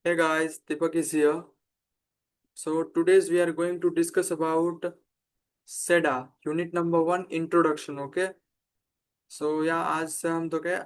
Hey guys, Deepak is here. So today's we are going to discuss about SEDA, Unit number 1, Introduction. Okay. सो या आज से हम तो क्या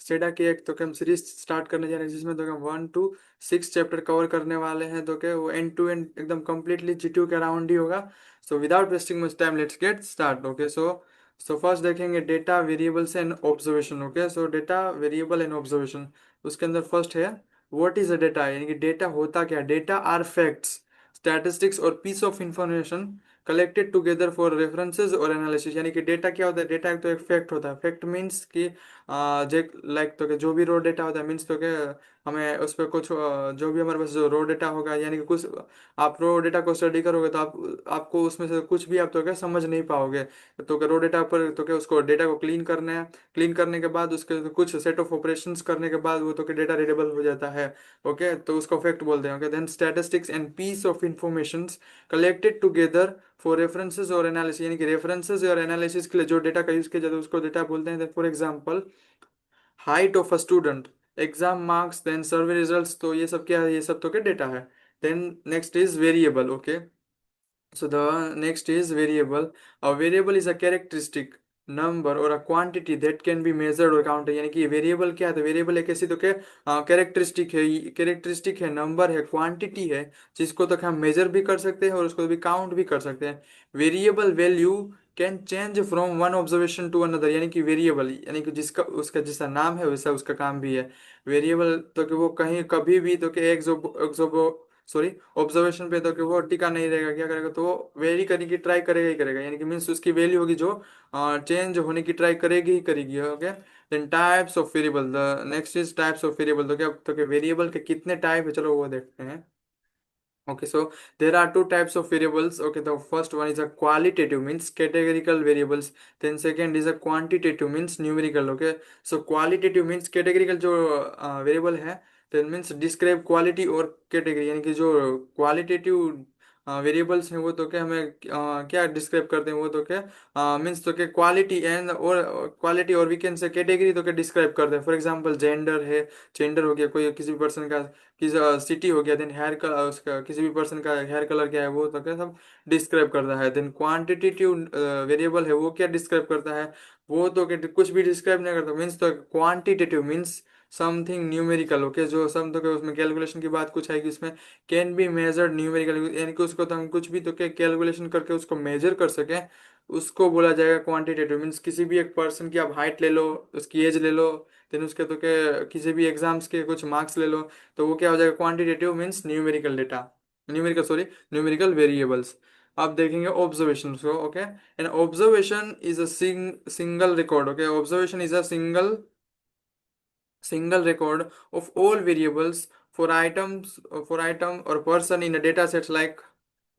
स्टेडा की एक तो क्या हम सीरीज स्टार्ट करने जा रहे हैं जिसमें तो क्या 1 to 6 चैप्टर कवर करने वाले हैं तो क्या वो एंड टू एंड एकदम कंप्लीटली जीटीयू के अराउंड ही होगा. So without wasting much time let's get start. Okay. So first देखेंगे data variables and observation. Okay. So data variable and observation उसके अंदर फर्स्ट है व्हाट इज अ डेटा, यानी कि डेटा होता क्या. डेटा आर फैक्ट्स, स्टैटिस्टिक्स और piece of information collected together for references और एनालिसिस. यानी कि डेटा क्या होता है. डेटा एक तो एक फैक्ट होता है. फैक्ट मीन्स कि जे लाइक तो कि जो भी रो डेटा होता है मीन्स तो कि हमें उस पर कुछ जो भी हमारे पास जो रो डेटा होगा, यानी कि कुछ आप रो डेटा को स्टडी करोगे तो आपको उसमें से कुछ भी आप तो क्या समझ नहीं पाओगे. तो क्या रो डेटा पर तो क्या उसको डेटा को क्लीन करना है. क्लीन करने के बाद उसके कुछ सेट ऑफ ऑपरेशंस करने के बाद वो तो कि डेटा रीडेबल हो जाता है. ओके. तो उसको फैक्ट बोलते हैं. Okay. Then statistics and piece of information collected together for references और एनालिसिस. यानी कि रेफरेंसेस और एनालिसिस के लिए जो डेटा का यूज किया जाता है उसको डेटा बोलते हैं. For example height of a student, exam marks, then survey results. तो ये सब क्या है, ये सब तो क्या डेटा है. Then next is variable. Okay. So the next is variable. A variable is a characteristic, number or a quantity that can be measured or counted. यानी कि वेरिएबल क्या है. तो वेरिएबल एक ऐसी तो क्या कैरेक्टरिस्टिक है. कैरेक्टरिस्टिक है, नंबर है, क्वांटिटी है जिसको तो हम मेजर भी कर सकते हैं और उसको भी काउंट भी कर सकते हैं. Variable value can change from one observation to another. यानी कि वेरिएबल यानी कि जिसका उसका जैसा नाम है वैसा उसका काम भी है. वेरिएबल तो कि वो कहीं कभी भी तो कि एक जो सॉरी ऑब्जर्वेशन पे तो कि वो टिका नहीं रहेगा. क्या करेगा तो वो वेरी करने की ट्राई करेगा ही करेगा. यानी कि मीन्स उसकी वैल्यू होगी जो चेंज होने की ट्राई करेगी ही करेगी. Okay. Then types of variable. The next is types of variable. तो क्या तो कि वेरिएबल के कितने टाइप है चलो वो देखते हैं. Okay, so there are two types of variables. Okay, the first one is a qualitative means categorical variables. Then second is a quantitative means numerical. Okay, so qualitative means categorical जो variable है then means describe quality और category. यानी कि जो qualitative variables हैं वो तो क्या हमें क्या डिस्क्राइब करते हैं. वो तो क्या मीन्स तो क्या क्वालिटी एंड और क्वालिटी और वी कैन से कैटेगरी तो क्या डिस्क्राइब करते हैं. फॉर एग्जांपल जेंडर है. जेंडर हो गया कोई किसी भी पर्सन का, किस सिटी हो गया. देन हेयर कलर उसका किसी भी पर्सन का हेयर कलर क्या है वो तो क्या सब डिस्क्राइब करता है. देन क्वांटिटेटिव वेरिएबल है वो क्या डिस्क्राइब करता है. वो तो क्या कुछ भी डिस्क्राइब नहीं करता. मीन्स तो quantitative means something numerical. Okay. जो सम तो क्या उसमें कैलकुलेशन की बात कुछ आएगी उसमें. Can be measured numerical. यानी कि उसको तो हम कुछ भी तो क्या कैलकुलेशन करके उसको मेजर कर सकें उसको बोला जाएगा क्वांटिटेटिव. मीन्स किसी भी एक पर्सन की आप हाइट ले लो, उसकी एज ले लो, देन उसके तो क्या किसी भी एग्जाम्स के कुछ मार्क्स ले लो. तो वो क्या हो जाएगा quantitative means numerical data. Numerical sorry numerical variables. अब देखेंगे ऑब्जर्वेशन को. Okay. An observation is a single record. Okay. Observation is a single record of all variables for item or person in a data set like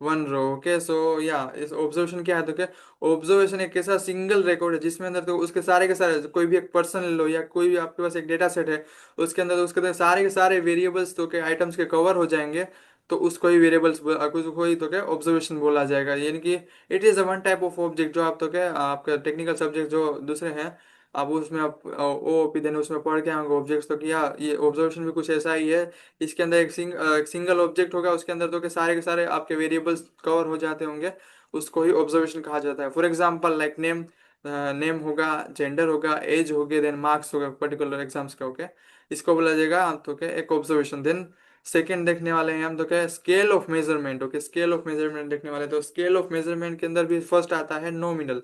one row. Okay. So या इस observation क्या है तो क्या observation एक ऐसा single record है जिसमें अंदर तो उसके सारे के सारे कोई भी एक पर्सन ले लो या कोई भी आपके पास एक डेटा सेट है उसके अंदर तो उसके अंदर सारे के सारे वेरिएबल्स तो क्या आइटम्स के कवर हो जाएंगे. तो उसको ही वेरिएबल्स उसको ही तो क्या ऑब्जर्वेशन बोला जाएगा. यानी कि it is a one type of object जो आप तो क्या आपका टेक्निकल सब्जेक्ट जो दूसरे हैं आप उसमें आप ओ पी देने उसमें पढ़ के आएंगे ऑब्जेक्ट्स तो किया. ये ऑब्जर्वेशन भी कुछ ऐसा ही है. इसके अंदर एक सिंगल ऑब्जेक्ट होगा उसके अंदर तो के सारे आपके वेरिएबल्स कवर हो जाते होंगे. उसको ही ऑब्जर्वेशन कहा जाता है. For example like name, name होगा, जेंडर होगा, एज होगे, देन मार्क्स होगा पर्टिकुलर एग्जाम्स का. ओके. इसको बोला जाएगा तो क्या एक ऑब्जर्वेशन. देन सेकंड देखने वाले हैं हम तो क्या scale of measurement. Okay. Scale of measurement देखने वाले तो स्केल ऑफ मेजरमेंट के अंदर भी फर्स्ट आता है nominal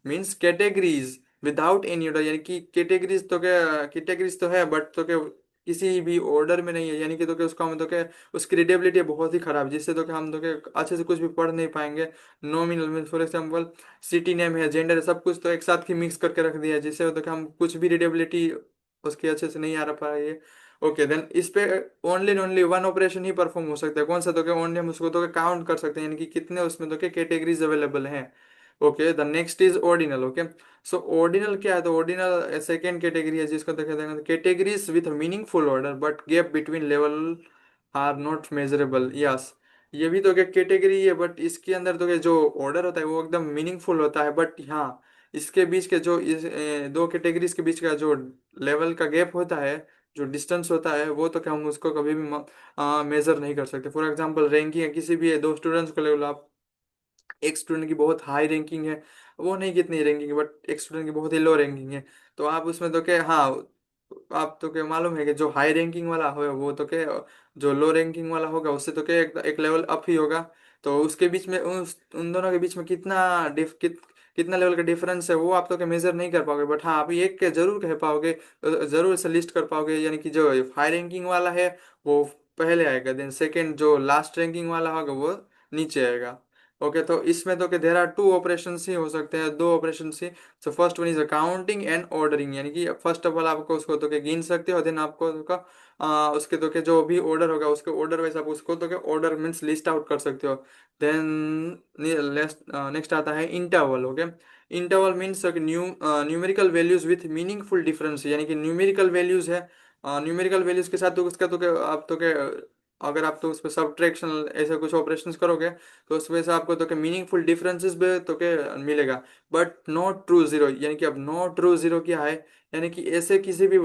means categories without any order. यानी कि कैटेगरीज तो क्या कैटेगरीज तो है बट तो क्या किसी भी ऑर्डर में नहीं है. यानी कि तो क्या उसका हम तो क्या उसकी रीडेबिलिटी बहुत ही खराब जिससे तो क्या हम तो क्या अच्छे से कुछ भी पढ़ नहीं पाएंगे. Nominal mean for example city name है, जेंडर है, सब कुछ तो एक साथ ही मिक्स करके रख दिया है जिससे तो क्या हम कुछ भी रीडेबिलिटी उसकी अच्छे से नहीं आ रहा पाएगी. ओके. देन इस पे ओनली वन ऑपरेशन ही परफॉर्म हो सकता है. कौन सा तो क्या ओनली हम उसको तो काउंट कर सकते हैं यानी कि कितने उसमें तो क्या कैटेगरीज अवेलेबल हैं. Okay. The next is ordinal. Okay. So ordinal क्या है तो ऑर्डिनल सेकेंड कैटेगरी है जिसको देखा जाएगा categories with meaningful order but gap between level are not measurable. Yes. ये भी तो क्या कैटेगरी है बट इसके अंदर तो क्या जो ऑर्डर होता है वो एकदम मीनिंगफुल होता है बट हाँ इसके बीच के जो दो कैटेगरीज के बीच का जो लेवल का गैप होता है जो डिस्टेंस होता है वो तो क्या हम उसको कभी भी मेजर नहीं कर सकते। फॉर एग्जांपल रैंकिंग है किसी भी दो स्टूडेंट्स को ले लो आप, एक स्टूडेंट की बहुत हाई रैंकिंग है, वो नहीं कितनी रैंकिंग है, बट एक स्टूडेंट की बहुत ही लो रैंकिंग है, तो आप उसमें तो क्या, हाँ, आप तो क्या मालूम है कि जो हाई रैंकिंग वाला हो वो तो क्या, जो लो रैंकिंग वाला होगा उससे तो क्या एक लेवल अप ही होगा। तो उसके बीच में उन दोनों के बीच में कितना लेवल का डिफरेंस है वो आप तो क्या मेजर नहीं कर पाओगे, बट हाँ आप एक के जरूर कह पाओगे, जरूर से लिस्ट कर पाओगे, यानी कि जो हाई रैंकिंग वाला है वो पहले आएगा, देन सेकंड जो लास्ट रैंकिंग वाला होगा वो नीचे आएगा। ओके, तो इसमें तो कि देर आर टू ऑपरेशन ही हो सकते हैं, दो operation he. So first one is counting and ordering, यानी कि फर्स्ट ऑफ ऑल आपको उसको तो के गिन सकते हो, देन आपको उसका उसके तो के जो भी ऑर्डर होगा उसके ऑर्डर वाइज आप उसको तो के ऑर्डर मीन्स लिस्ट आउट कर सकते हो। देन नेक्स्ट आता है interval. Okay, interval means numerical values with meaningful difference, यानी कि न्यूमेरिकल वैल्यूज है, न्यूमेरिकल वैल्यूज के साथ तो उसका तो आप तो के अगर आप तो उस पर सब्ट्रैक्शन ऐसे कुछ ऑपरेशंस करोगे तो उस वजह से आपको तो क्या मीनिंगफुल डिफरेंसेस भी तो क्या मिलेगा, बट नॉट ट्रू जीरो। यानी कि अब नॉट ट्रू जीरो क्या है, यानी कि ऐसे किसी भी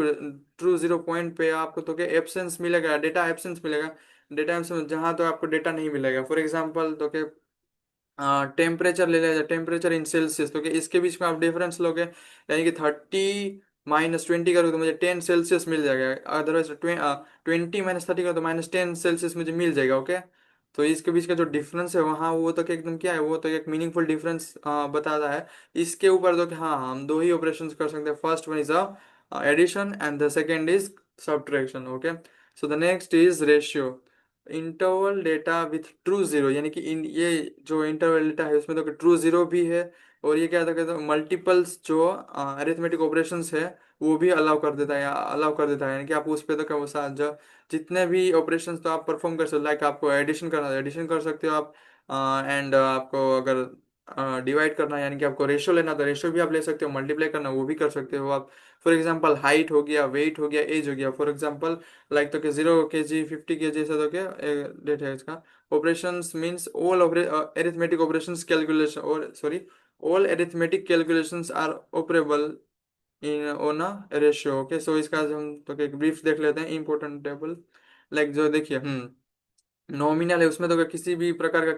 ट्रू जीरो पॉइंट पे आपको तो क्या एब्सेंस मिलेगा, डेटा एब्सेंस मिलेगा, डेटा एब्सेंस जहाँ तो आपको डेटा नहीं मिलेगा। फॉर एग्जांपल तो क्या टेम्परेचर ले लिया जाए, टेम्परेचर इन सेल्सियस, तो कि इसके बीच में आप डिफरेंस लोगे, यानी कि 30 - 20 करोगे तो मुझे 10 सेल्सियस मिल जाएगा, अदरवाइज 20 - 30 करो तो -10 सेल्सियस मुझे मिल जाएगा। ओके, तो इसके बीच का जो डिफरेंस है वहाँ वो तो कि एकदम क्या है, वो तो एक मीनिंगफुल डिफरेंस बताता है। इसके ऊपर तो कि हाँ हम दो ही ऑपरेशन कर सकते हैं, first one is addition and the second is subtraction. Okay, so the next is ratio, interval data with true zero, यानी कि इन ये जो इंटरवल डेटा है उसमें तो ट्रू जीरो भी है, और ये क्या कहते हैं मल्टीपल्स जो अरिथमेटिक ऑपरेशंस है वो भी अलाउ कर देता है, यानी कि आप उस पे तो क्या वो जितने भी ऑपरेशंस तो आप परफॉर्म कर सकते हो, लाइक आपको एडिशन करना है एडिशन कर सकते हो आप, एंड आपको अगर डिवाइड करना है यानी कि आपको रेशियो लेना तो रेशियो भी आप ले सकते हो, मल्टीप्लाई करना वो भी कर सकते हो आप। फॉर एग्जांपल हाइट हो गया, वेट हो गया, एज हो गया, फॉर एग्जांपल लाइक तो कि 0 kg 50 kg ऐसा तो क्या डेट है इसका। Operations means all arithmetic operations calculation, और sorry, all arithmetic calculations are operable in on a ratio. Okay, so इसका हम तो एक ब्रीफ देख लेते हैं इंपॉर्टेंट टेबल, लाइक जो देखिए नॉमिनल है उसमें तो क्या किसी भी प्रकार का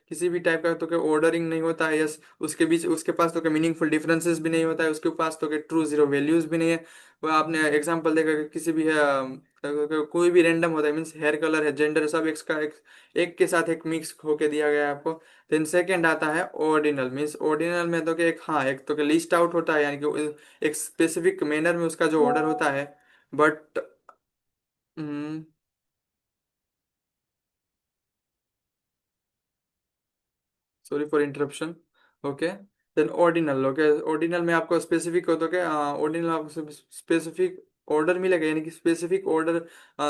किसी भी टाइप का तो क्या ऑर्डरिंग नहीं होता है, यस, उसके बीच उसके पास तो क्या मीनिंगफुल डिफरेंसेस भी नहीं होता है, उसके पास तो क्या ट्रू जीरो वैल्यूज भी नहीं है। वो आपने एग्जांपल देखा कि किसी भी है कोई भी रैंडम होता है, मीन्स हेयर कलर है, जेंडर सब एक के साथ एक मिक्स होके दिया गया है आपको। देन सेकंड आता है ऑर्डिनल, मीन्स ऑर्डिनल में तो क्या एक, हाँ, एक तो क्या लिस्ट आउट होता है, यानी कि एक स्पेसिफिक मैनर में उसका जो ऑर्डर होता है, but sorry for interruption. Okay, then ordinal. Okay, ordinal में आपको स्पेसिफिक हो तो क्या, ऑर्डिनल आपको स्पेसिफिक ऑर्डर मिलेगा, यानी कि स्पेसिफिक ऑर्डर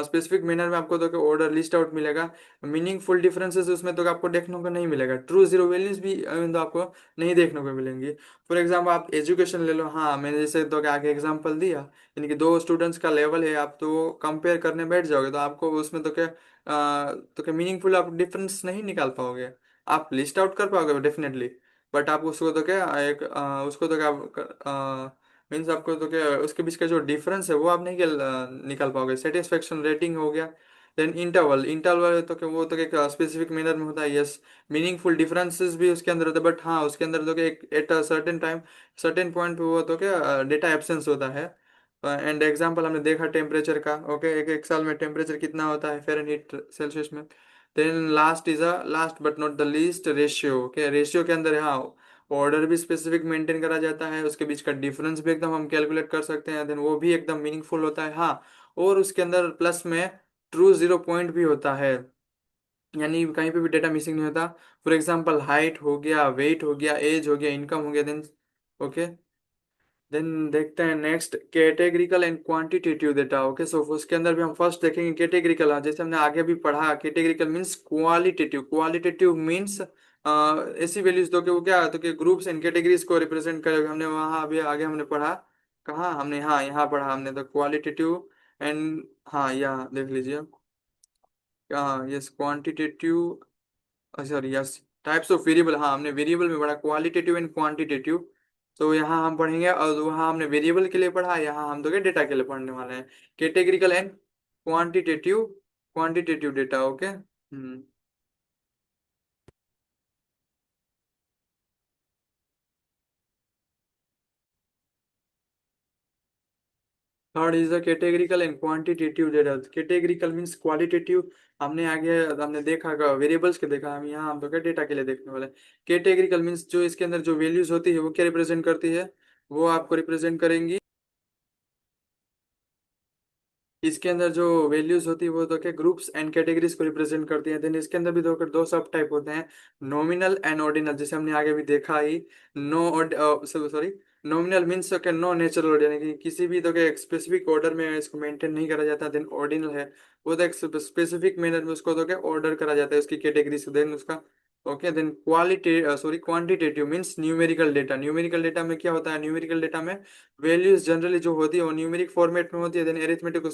स्पेसिफिक मैनर में आपको तो क्या ऑर्डर लिस्ट आउट मिलेगा। मीनिंगफुल डिफरेंसेस उसमें तो आपको देखने को नहीं मिलेगा, ट्रू जीरो वैल्यूज भी तो आपको नहीं देखने को मिलेंगी। फॉर एग्जाम्पल आप एजुकेशन ले लो, हाँ मैंने जैसे तो क्या आगे एग्जाम्पल दिया, यानी कि दो स्टूडेंट्स का लेवल है, आप तो कंपेयर करने बैठ जाओगे तो आपको उसमें तो क्या मीनिंगफुल आप डिफरेंस नहीं निकाल पाओगे। आप लिस्ट आउट कर पाओगे डेफिनेटली, बट आप उसको तो क्या उसको तो क्या मीन्स आपको तो क्या उसके बीच का जो डिफरेंस है वो आप नहीं निकाल पाओगे। सेटिस्फेक्शन रेटिंग हो गया। देन इंटरवल, इंटरवल तो क्या वो तो क्या स्पेसिफिक मैनर में होता है, यस, मीनिंगफुल डिफरेंसेस भी उसके अंदर होता है, बट हाँ उसके अंदर तो क्या एक at a certain time certain point पे वो तो क्या डेटा एब्सेंस होता है। एंड एग्जाम्पल हमने देखा टेम्परेचर का। ओके, एक साल में टेम्परेचर कितना होता है फ़ारेनहीट सेल्सियस में। Then last is a last but not the least ratio. Okay, ratio के अंदर हाँ ऑर्डर भी स्पेसिफिक मेंटेन करा जाता है, उसके बीच का डिफरेंस भी एकदम हम कैलकुलेट कर सकते हैं, देन वो भी एकदम मीनिंगफुल होता है, हाँ। और उसके अंदर प्लस में ट्रू जीरो पॉइंट भी होता है, यानी कहीं पे भी डेटा मिसिंग नहीं होता। फॉर एग्जांपल हाइट हो गया, वेट हो गया, एज हो गया, इनकम हो गया, देन ओके, देन देखते हैं next categorical and quantitative data. Okay, so उसके अंदर भी हम फर्स्ट देखेंगे कैटेगरिकल, जैसे हमने आगे भी पढ़ा, categorical means qualitative, qualitative means ऐसी वैल्यूज दो कि वो क्या तो कि ग्रुप्स एंड कैटेगरीज को रिप्रेजेंट करेगा, हमने वहाँ अभी आगे हमने पढ़ा, कहाँ हमने, हाँ यहाँ पढ़ा हमने तो क्वालिटेटिव एंड, हाँ यहाँ देख लीजिए, yes quantitative, sorry yes types of variable, हाँ हमने वेरिएबल में पढ़ा क्वालिटेटिव एंड क्वांटिटेटिव। तो यहाँ हम पढ़ेंगे, और वहाँ हमने वेरिएबल के लिए पढ़ा, यहाँ हम तो क्या डेटा के लिए पढ़ने वाले हैं। Categorical and quantitative, quantitative data, okay. Hmm. Third is the categorical and quantitative data. Categorical means qualitative, हमने आगे हमने देखा वेरिएबल्स के देखा, हम यहाँ हम तो क्या डेटा के लिए देखने वाले। कैटेगरिकल मींस जो इसके अंदर जो वैल्यूज होती है वो क्या रिप्रेजेंट करती है, वो आपको रिप्रेजेंट करेंगी। इसके अंदर जो वैल्यूज होती है वो तो क्या ग्रुप्स एंड कैटेगरीज को रिप्रेजेंट करती है। देन इसके अंदर भी दो सब टाइप होते हैं, नॉमिनल एंड ऑर्डिनल, जैसे हमने आगे भी देखा ही। नो, सॉरी, नॉमिनल मीन्स तो क्या नो नेचुरल ऑर्डर, यानी कि किसी भी तो क्या एक स्पेसिफिक ऑर्डर में इसको मेंटेन नहीं करा जाता। देन ऑर्डिनल है, वो तो एक स्पेसिफिक मैनर में उसको तो क्या ऑर्डर करा जाता है उसकी कैटेगरी से। देन उसका okay. Then quality sorry quantitative means numerical data. Numerical data में क्या होता है, न्यूमेरिकल डेटा में वैल्यूज जनरली जो होती है वो न्यूमेरिक फॉर्मेट में होती है। देन एरिथमेटिक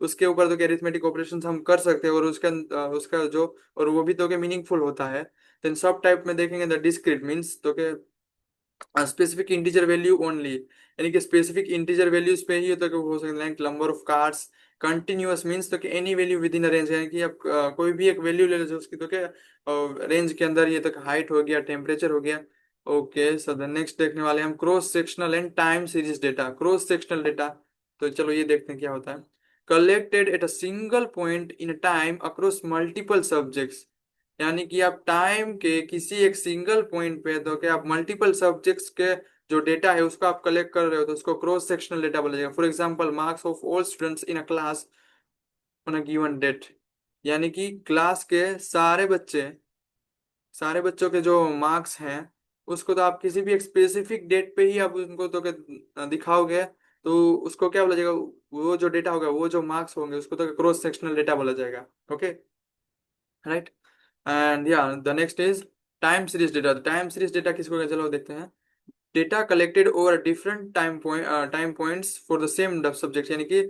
उसके ऊपर तो एरिथमेटिक ऑपरेशंस हम कर सकते हैं, और उसका जो, और वो भी तो के मीनिंगफुल होता है। देन सब टाइप में देखेंगे द डिस्क्रीट मीन्स तो के स्पेसिफिक इंटीजर वैल्यू ओनली, यानी कि स्पेसिफिक इंटीजर वैल्यूज पे ही तो कि हो सकता है, like number of cards. Continuous means तो कि any value with in range, यानी कि आप कोई भी एक वैल्यू ले लो जो उसकी तो क्या रेंज के अंदर, ये तक हाइट हो गया, टेम्परेचर हो गया। ओके, सो द नेक्स्ट देखने वाले हम cross sectional and time series data. Cross sectional data, तो चलो ये देखते हैं क्या होता है। Collected at a single point in time across multiple subjects, यानी कि आप टाइम के किसी एक सिंगल पॉइंट पे तो क्या आप मल्टीपल सब्जेक्ट्स के जो डेटा है उसको आप कलेक्ट कर रहे हो, तो उसको क्रॉस सेक्शनल डेटा बोला जाएगा। For example marks of all students in a class on a given date, यानी कि क्लास के सारे बच्चों के जो मार्क्स हैं उसको तो आप किसी भी एक स्पेसिफिक डेट पे ही आप उनको तो दिखाओगे, तो उसको क्या बोला जाएगा, वो जो डेटा होगा, वो जो मार्क्स होंगे उसको तो क्रॉस सेक्शनल डेटा बोला जाएगा। Okay, right. एंड या the next is time series data. Time series data किसको कहते हैं? चलो देखते हैं। Data collected over different time points for the same subject, यानी कि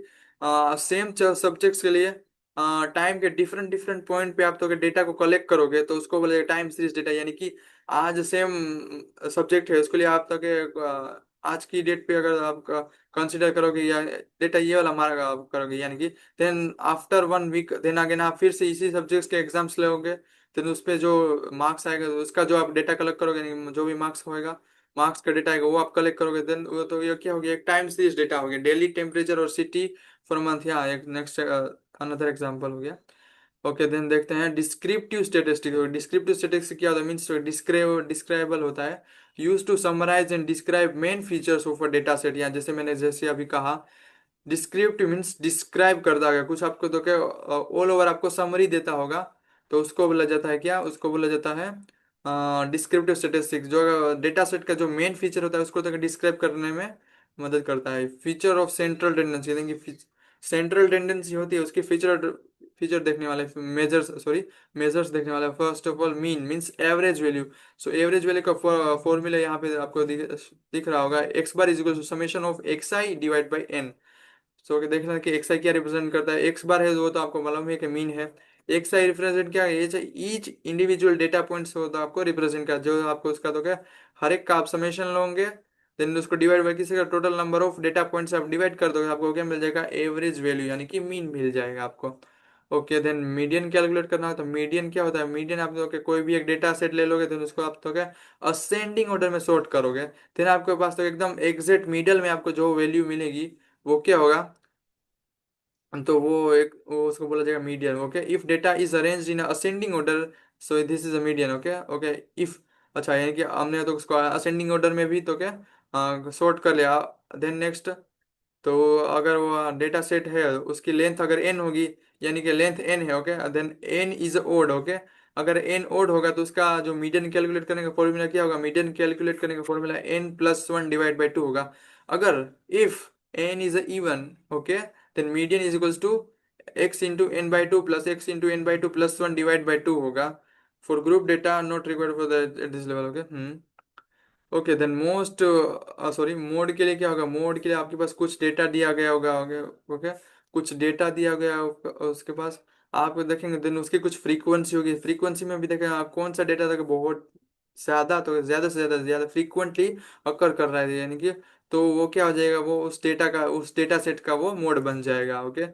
सेम सब्जेक्ट्स के लिए टाइम के डिफरेंट डिफरेंट पॉइंट पे आप तो डेटा को कलेक्ट करोगे तो उसको बोले टाइम सीरीज डेटा। यानी कि आज सेम सब्जेक्ट है उसके लिए आप तो आज की डेट पे अगर आप कंसिडर करोगे या डेटा ये वाला मार्क आप करोगे, यानी कि then after 1 week then again आप फिर से इसी सब्जेक्ट्स के एग्जाम्स लोगे, देन उस पे जो मार्क्स आएगा उसका जो आप डेटा कलेक्ट करोगे, यानी जो भी मार्क्स होएगा, मार्क्स का डेटा आएगा वो आप कलेक्ट करोगे। देन वो तो ये क्या हो गया, एक टाइम सीरीज डेटा हो गया। डेली टेम्परेचर और सिटी फॉर मंथ, या एक नेक्स्ट अनदर एग्जांपल हो गया। ओके, देन देखते हैं डिस्क्रिप्टिव स्टेटिस्टिक। डिस्क्रिप्टिव स्टेटिस्टिक क्या होता है, मीन्स डिस्क्राइबल होता है, use to summarise and describe main features of a data set. या जैसे मैंने जैसे अभी कहा, डिस्क्रिप्टिव मीन्स डिस्क्राइब करता है कुछ आपको तो क्या ऑल ओवर आपको समरी देता होगा, तो उसको बोला जाता है क्या, उसको बोला जाता है डिस्क्रिप्टिव स्टेटिस्टिक्स। जो डेटा सेट का जो मेन फीचर होता है उसको तो डिस्क्राइब करने में मदद करता है। फीचर ऑफ सेंट्रल टेंडेंसी, यानी कि सेंट्रल टेंडेंसी होती है उसकी फीचर, फीचर देखने वाले मेजर्स, सॉरी मेजर्स देखने वाला। First of all mean means average value. So average value का फॉर्मूला यहाँ पे आपको दिख रहा होगा, x bar is equal to summation of x i divide by n. So कि देखना कि एक्स आई क्या रिप्रेजेंट करता है, एक्स बार है वो तो आपको मालूम है कि मीन है। एक्स आई रिप्रेजेंट क्या है, ये ईच इंडिविजुअल डेटा पॉइंट्स होता है आपको रिप्रेजेंट कर, जो आपको उसका तो क्या हर एक का आप समेशन लोगे, देन उसको डिवाइड बाई किसी का total number of data points आप डिवाइड कर दोगे, आपको क्या मिल जाएगा, एवरेज वैल्यू, यानी कि मीन मिल जाएगा आपको। ओके, देन मीडियन कैलकुलेट करना हो तो मीडियन क्या होता है, मीडियन आप लोग के कोई भी एक डेटा सेट ले लोगे, देन उसको आप तो क्या असेंडिंग ऑर्डर में सॉर्ट करोगे, देन आपके पास तो एकदम एग्जैक्ट मिडल में आपको जो वैल्यू मिलेगी वो क्या होगा, तो वो उसको बोला जाएगा median. Okay, if data is arranged in ascending order, so this is a median. Okay okay, if, अच्छा यानी कि हमने तो उसको असेंडिंग ऑर्डर में भी तो क्या सॉर्ट कर लिया। देन नेक्स्ट, तो अगर वो डेटा सेट है उसकी लेंथ अगर एन होगी, यानी कि लेंथ एन है, okay, then n is odd. Okay, अगर एन ओड होगा तो उसका जो मीडियन कैलकुलेट करने का फॉर्मूला क्या होगा, मीडियन कैलकुलेट करने का formula n plus one divide by two होगा। अगर if n is even, okay, then median is equals to x into n by two plus x into n by two plus one divide by two होगा। For group data not required for this level. Okay, okay, then most, sorry mode के लिए क्या होगा, mode के लिए आपके पास कुछ data दिया गया होगा। ओके ओके, कुछ डेटा दिया गया होगा उसके पास, आप देखेंगे देन उसकी कुछ फ्रीक्वेंसी होगी, फ्रीक्वेंसी में भी देखें कौन सा डेटा था बहुत ज्यादा से ज्यादा फ्रीक्वेंटली अकर कर रहा है यानी कि, तो वो क्या हो जाएगा, वो उस डेटा सेट का वो मोड बन जाएगा। ओके,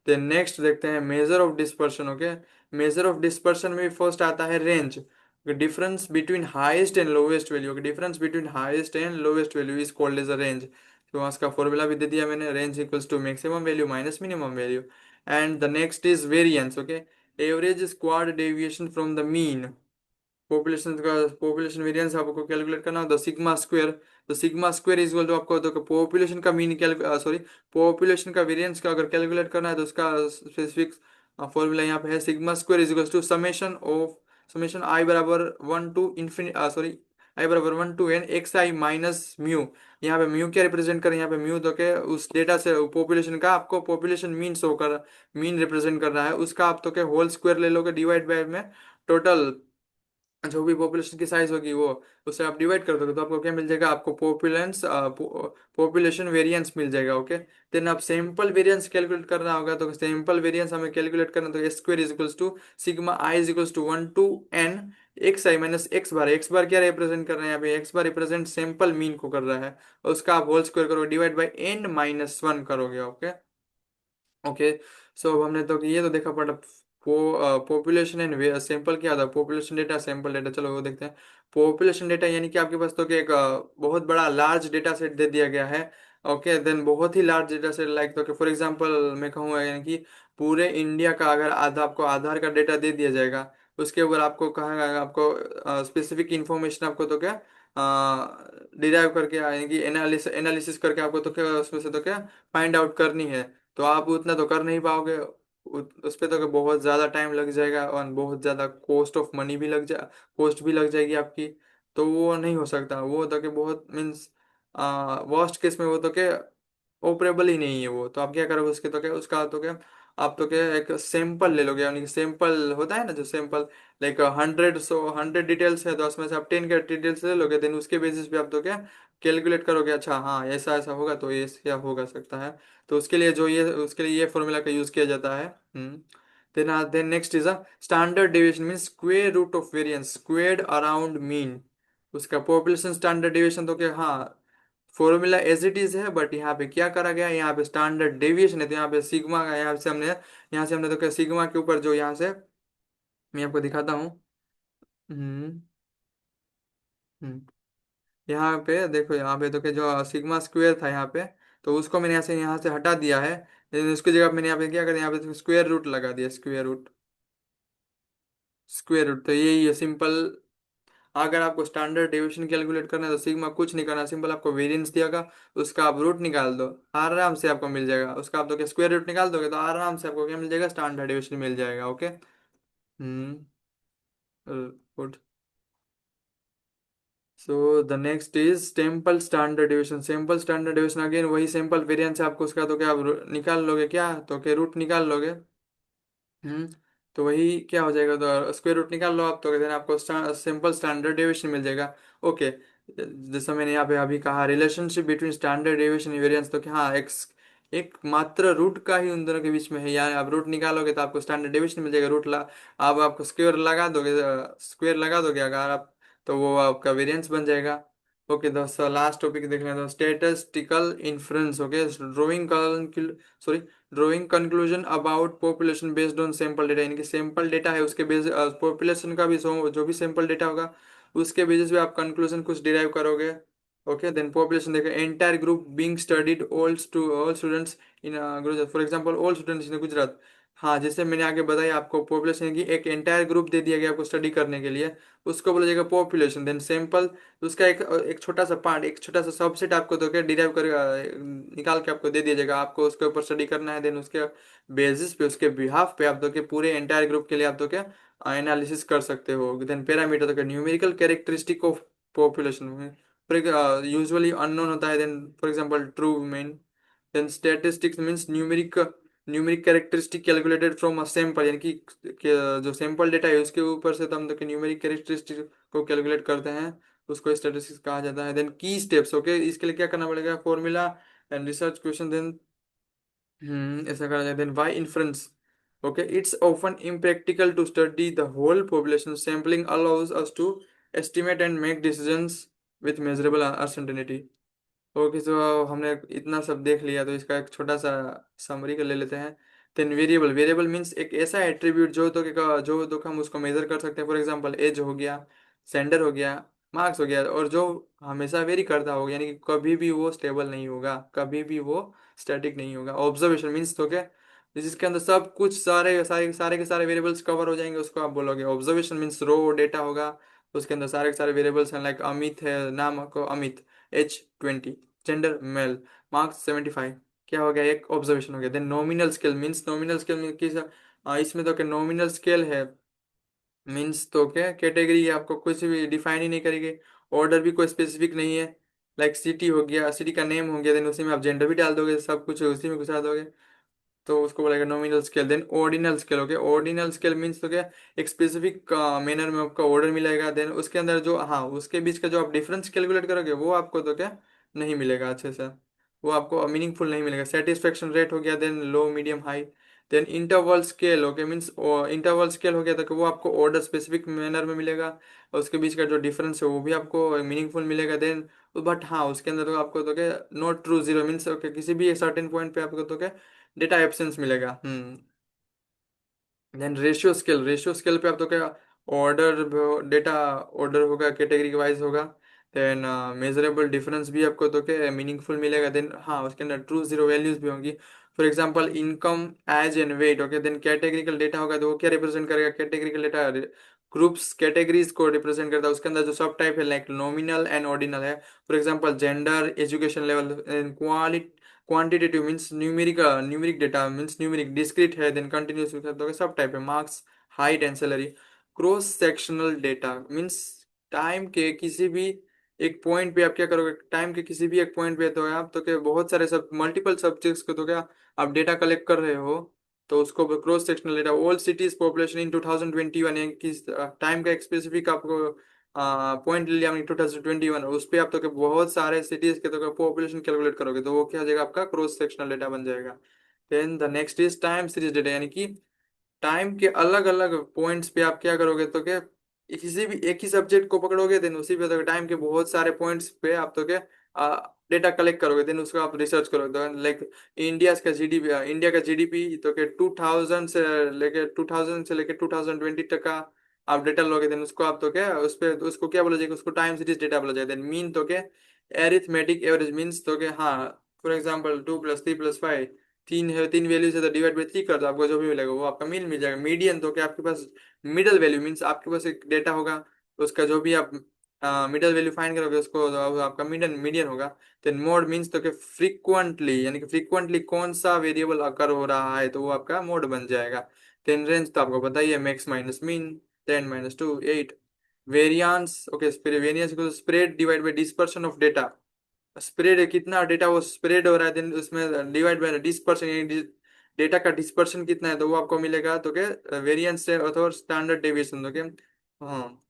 देन नेक्स्ट देखते हैं measure of dispersion. Okay, measure of dispersion में फर्स्ट आता है range. Difference between highest and lowest value, difference between highest and lowest value is called as a range. तो वहाँ इसका फॉर्मूला भी दे दिया मैंने, range equals to maximum value minus minimum value. And the next is variance. Okay, average squared deviation from the mean. Population variance आपको calculate करना हो तो सिग्मा स्क्वायर, तो sigma square is equal to आपको तो पॉपुलेशन का mean sorry population का variance का अगर कैलकुलेट करना है तो उसका स्पेसिफिक फॉर्मूला यहाँ पे है, sigma square is equal to summation i बराबर one to infinite sorry i बराबर one to n x i minus mu. यहाँ पे म्यू क्या रिप्रेजेंट करें, यहाँ पे म्यू तो के उस डेटा से पॉपुलेशन का आपको पॉपुलेशन मीन शो कर, मीन रिप्रेजेंट कर रहा है, उसका आप तो के होल स्क्वायर ले लोगे डिवाइड बाय में टोटल जो भी पॉपुलेशन की साइज होगी वो, उससे आप डिवाइड कर दोगे तो आपको क्या मिल जाएगा, आपको पॉपुलेशन वेरिएंस मिल जाएगा। ओके, देन आप सैंपल वेरिएंस कैलकुलेट करना होगा, तो सैंपल वेरिएंस हमें कैलकुलेट करना, तो s square is equals to sigma i is equals to one to n x i minus x bar. X bar क्या रिप्रेजेंट कर रहे हैं यहाँ पे, x bar represent sample mean को कर रहा है, और उसका आप होल स्क्वायर करोगे divide by n minus one करोगे। ओके, ओके, सो अब हमने तो ये तो देखा पड़ा पॉपुलेशन एंड सैंपल क्या था, पॉपुलेशन डेटा सैंपल डेटा, चलो वो देखते हैं। पॉपुलेशन डेटा यानी कि आपके पास तो कि एक बहुत बड़ा लार्ज डेटा सेट दे दिया गया है। ओके, देन बहुत ही लार्ज डेटा सेट लाइक तो कि फॉर एग्जांपल मैं कहूँगा यानी कि पूरे इंडिया का अगर आधा आपको आधार का डेटा दे दिया जाएगा, उसके ऊपर आपको कहा गया आपको स्पेसिफिक इंफॉर्मेशन आपको तो क्या डिराइव करके यानी कि एनालिसिस करके आपको तो क्या उसमें से तो क्या फाइंड आउट करनी है, तो आप उतना तो कर नहीं पाओगे। उस पे तो बहुत ज़्यादा टाइम लग जाएगा और बहुत ज़्यादा कॉस्ट ऑफ मनी भी लग जा कॉस्ट भी लग जाएगी आपकी, तो वो नहीं हो सकता। वो तो कि बहुत मीन्स वर्स्ट केस में वो तो क्या ऑपरेबल ही नहीं है वो, तो आप क्या करोगे उसके तो क्या उसका तो क्या आप तो क्या एक सैंपल ले लोगे, यानी कि सैंपल होता है ना जो सैंपल लाइक 100 डिटेल्स है, तो उसमें से आप 10 के डिटेल्स ले लोगे, देन उसके बेसिस पे आप तो क्या कैलकुलेट करोगे, अच्छा हाँ ऐसा ऐसा होगा तो ये क्या होगा सकता है, तो उसके लिए ये फॉर्मूला का यूज किया जाता है। Then next is a standard deviation mean square root of variance squared around mean. उसका पॉपुलेशन स्टैंडर्ड डेविएशन तो क्या, हाँ फॉर्मूला एज इट इज है, बट यहाँ पे क्या करा गया है, यहाँ पे स्टैंडर्ड डेविएशन है, तो यहाँ पे सिग्मा का यहाँ से हमने तो क्या सिग्मा के ऊपर जो यहाँ से मैं आपको दिखाता हूँ। हम्म हम्म, यहाँ पे देखो, यहाँ पे तो क्या जो सिग्मा स्क्वायर था यहाँ पे, तो उसको मैंने यहाँ से हटा दिया है, लेकिन उसकी जगह मैंने यहाँ पे क्या कर दिया, यहाँ पे स्क्वायर रूट लगा दिया, स्क्वायर रूट तो यही है सिंपल। अगर आपको स्टैंडर्ड डेविएशन कैलकुलेट करना है तो सिग्मा कुछ नहीं करना, सिंपल आपको वेरिएंस दियागा, उसका आप रूट निकाल दो, आराम से आपको मिल जाएगा, उसका आप तो क्या स्क्वायर रूट निकाल दोगे तो आराम से आपको क्या मिल जाएगा, स्टैंडर्ड डेविएशन मिल जाएगा। Okay, good. So the next is sample standard deviation. Sample standard deviation again वही सैंपल वेरिएंस है, आपको उसका तो क्या आप निकाल लोगे, क्या तो क्या रूट निकाल लोगे। हम्म तो वही क्या हो जाएगा, तो स्क्वायर रूट निकाल लो आप, तो देन आपको सिंपल स्टैंडर्ड डेविएशन मिल जाएगा। ओके, जैसा मैंने यहाँ पे अभी कहा relationship between standard deviation and variance, तो क्या हाँ एक मात्र रूट का ही उन दोनों के बीच में है, यानी आप रूट निकालोगे तो आपको स्टैंडर्ड डेविएशन मिल जाएगा, आप आपको स्क्वायर लगा दोगे अगर आप, तो वो आपका वेरिएंस बन जाएगा। ओके, दोस्तों लास्ट टॉपिक देख लेते हैं, statistical influence. Okay, sorry drawing conclusion about population based on sample data, यानी कि सैंपल डेटा है उसके बेस पॉपुलेशन का भी जो भी सैंपल डेटा होगा उसके बेसिस पे आप कंक्लूजन कुछ डिराइव करोगे। ओके, देन पॉपुलेशन देखो entire group being studied all students in Gujarat, for example all students इन गुजरात। हाँ, जैसे मैंने आगे बताया आपको पॉपुलेशन की एक एंटायर ग्रुप दे दिया गया आपको स्टडी करने के लिए, उसको बोला जाएगा पॉपुलेशन। देन सैंपल, उसका एक छोटा सा पार्ट, एक छोटा सा सबसेट आपको तो क्या डिराइव कर निकाल के आपको दे दिया जाएगा, आपको उसके ऊपर स्टडी करना है, देन उसके बेसिस पे उसके बिहाफ पे आप तो क्या पूरे एंटायर ग्रुप के लिए आप तो क्या एनालिसिस कर सकते हो। देन पैरामीटर तो क्या numerical characteristic of population usually unknown होता है, then for example true mean. Then statistics means numeric characteristic calculated from a sample, यानी कि जो सैंपल डेटा है उसके ऊपर से तो हम तो न्यूमेरिक कैरेक्टरिस्टिक को कैलकुलेट करते हैं, उसको स्टैटिस्टिक्स कहा जाता है। देन की स्टेप्स, ओके, इसके लिए क्या करना पड़ेगा, formula and research question. Then ऐसा करा जाए, then why inference. Okay, it's often impractical to study the whole population, sampling allows us to estimate and make decisions with measurable uncertainty. Okay, तो हमने इतना सब देख लिया, तो इसका एक छोटा सा समरी कर ले लेते हैं। देन वेरिएबल, वेरिएबल मीन्स एक ऐसा एट्रीब्यूट जो तो हम उसको मेजर कर सकते हैं। फॉर एग्जांपल एज हो गया, सेंडर हो गया, मार्क्स हो गया, और जो हमेशा वेरी करता होगा, यानी कि कभी भी वो स्टेबल नहीं होगा, कभी भी वो स्टैटिक नहीं होगा। ऑब्जर्वेशन मीन्स तो क्या, जिसके अंदर सब कुछ सारे सारे सारे के सारे वेरिएबल्स कवर हो जाएंगे, उसको आप बोलोगे ऑब्जर्वेशन। मीन्स रो डेटा होगा, उसके अंदर सारे के सारे वेरिएबल्स हैं, लाइक अमित है, नाम को Amit, age 20, gender male, marks 75। क्या हो गया, एक ऑब्जर्वेशन हो गया। Then nominal scale means, nominal scale में किस इसमें तो क्या नॉमिनल स्केल है, मीन्स तो क्या कैटेगरी आपको कुछ भी डिफाइन ही नहीं करेगी, ऑर्डर भी कोई स्पेसिफिक नहीं है। लाइक सिटी हो गया, सिटी का नेम हो गया, देन उसी में आप जेंडर भी डाल दोगे, सब कुछ उसी में घुसा दोगे, तो उसको बोलेगा nominal scale. Then ordinal scale हो गया, ऑर्डिनल स्केल मीन्स तो क्या, एक स्पेसिफिक मैनर में आपका ऑर्डर मिलेगा, देन उसके अंदर जो, हाँ, उसके बीच का जो आप डिफरेंस कैलकुलेट करोगे वो आपको तो क्या नहीं मिलेगा अच्छे से, वो आपको मीनिंगफुल नहीं मिलेगा। सेटिस्फेक्शन रेट हो गया, then low medium high. Then interval scale हो गया, मीन्स इंटरवल स्केल हो गया, तो कि वो आपको ऑर्डर स्पेसिफिक मैनर में मिलेगा, और उसके बीच का जो डिफरेंस है वो भी आपको मीनिंगफुल मिलेगा। देन बट हाँ, उसके अंदर तो आपको तो क्या नॉट ट्रू जीरो मीन्स किसी भी एक सर्टेन पॉइंट पे आपको तो क्या डेटा एब्सेंस मिलेगा। Then ratio scale, ratio scale पे आप तो क्या ऑर्डर, डेटा ऑर्डर होगा, कैटेगरी वाइज होगा। देन मेजरेबल डिफरेंस भी आपको तो क्या मीनिंगफुल मिलेगा। देन हाँ, उसके अंदर ट्रू जीरो वैल्यूज भी होंगी। For example income, age and weight. Okay, then categorical data होगा, तो वो क्या रिप्रेजेंट करेगा, कैटेगरिकल डेटा ग्रुप्स, कैटेगरीज को रिप्रेजेंट करता है। उसके अंदर जो सब टाइप है, लाइक नॉमिनल एंड ऑर्डिनल है। For example gender, education level, quantitative means numeric, numeric data means numeric, discrete है, देन कंटिन्यूस तो सब टाइप है, marks, height and salary. Cross sectional data means time के किसी भी एक पॉइंट पे आप क्या करोगे, टाइम के किसी भी एक पॉइंट पे तो आप तो क्या बहुत सारे सब मल्टीपल सब्जेक्ट्स को तो क्या आप डेटा कलेक्ट कर रहे हो, तो उसको cross sectional data. All cities population in 2021, किस टाइम का एक स्पेसिफिक आपको पॉइंट ले लिया हमने 2021, उस पे आप तो क्या बहुत सारे सिटीज के तो पॉपुलेशन कैलकुलेट करोगे, तो वो क्या हो जाएगा, आपका क्रॉस सेक्शनल डेटा बन जाएगा। Then the next is time series data, यानी कि टाइम के अलग अलग पॉइंट्स पे आप क्या करोगे, तो क्या किसी भी एक ही सब्जेक्ट को पकड़ोगे, देन उसी पे तो टाइम के बहुत सारे पॉइंट्स पे आप तो क्या डेटा कलेक्ट करोगे, देन उसको आप रिसर्च करोगे। तो लाइक इंडिया का जीडीपी तो क्या 2000 से लेके 2020 तक का आप डेटा लोगे, देन उसको आप तो क्या उस पे उसको क्या बोला जाएगा, उसको टाइम सीरीज डेटा बोला जाएगा। देन मीन तो क्या एरिथमेटिक एवरेज मीन्स तो क्या, हाँ, फॉर एग्जाम्पल 2 + 3 + 5, तीन है, तीन वैल्यू से तो डिवाइड बाई 3 कर दो, आपको जो भी मिलेगा वो आपका मीन मिल जाएगा। मीडियन तो क्या आपके पास मिडल वैल्यू मीन्स आपके पास एक डेटा होगा, उसका जो भी आप मिडल वैल्यू फाइंड करोगे उसको तो आपका मीडियन मीडियन होगा। देन मोड मीन्स तो कि फ्रीक्वेंटली, यानी कि फ्रीक्वेंटली कौन सा वेरिएबल अकर हो रहा है, तो वो आपका मोड बन जाएगा। देन रेंज तो आपको पता ही है, max minus mean, 10 - 2 8। Variance, okay, variance को spread divide by dispersion of data, spread कितना डेटा वो स्प्रेड हो रहा है, देन उसमें डिवाइड बाय डिस्पर्शन, डेटा का डिस्पर्शन कितना है, तो वो आपको मिलेगा तो क्या वेरिएंस से अथवा स्टैंडर्ड डेविएशन तो क्या। हाँ,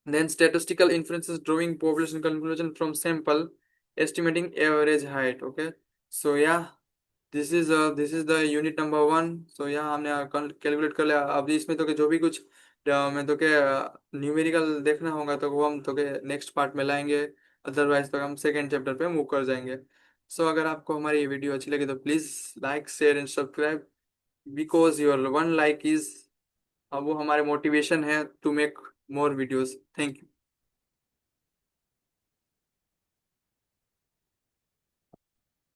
then statistical influences drawing population conclusion from sample, estimating average height. Okay, so या this is the unit number 1। सो यहाँ हमने कैलकुलेट कर लिया। अब इसमें तो कि जो भी कुछ मैं तो क्या न्यूमेरिकल देखना होगा, तो वो हम तो क्या नेक्स्ट पार्ट में लाएंगे, अदरवाइज तो हम सेकेंड चैप्टर पे मूव कर जाएंगे। सो अगर आपको हमारी ये वीडियो अच्छी लगी तो please like, share and subscribe, because your one like is वो हमारे मोटिवेशन है to make more videos. Thank you.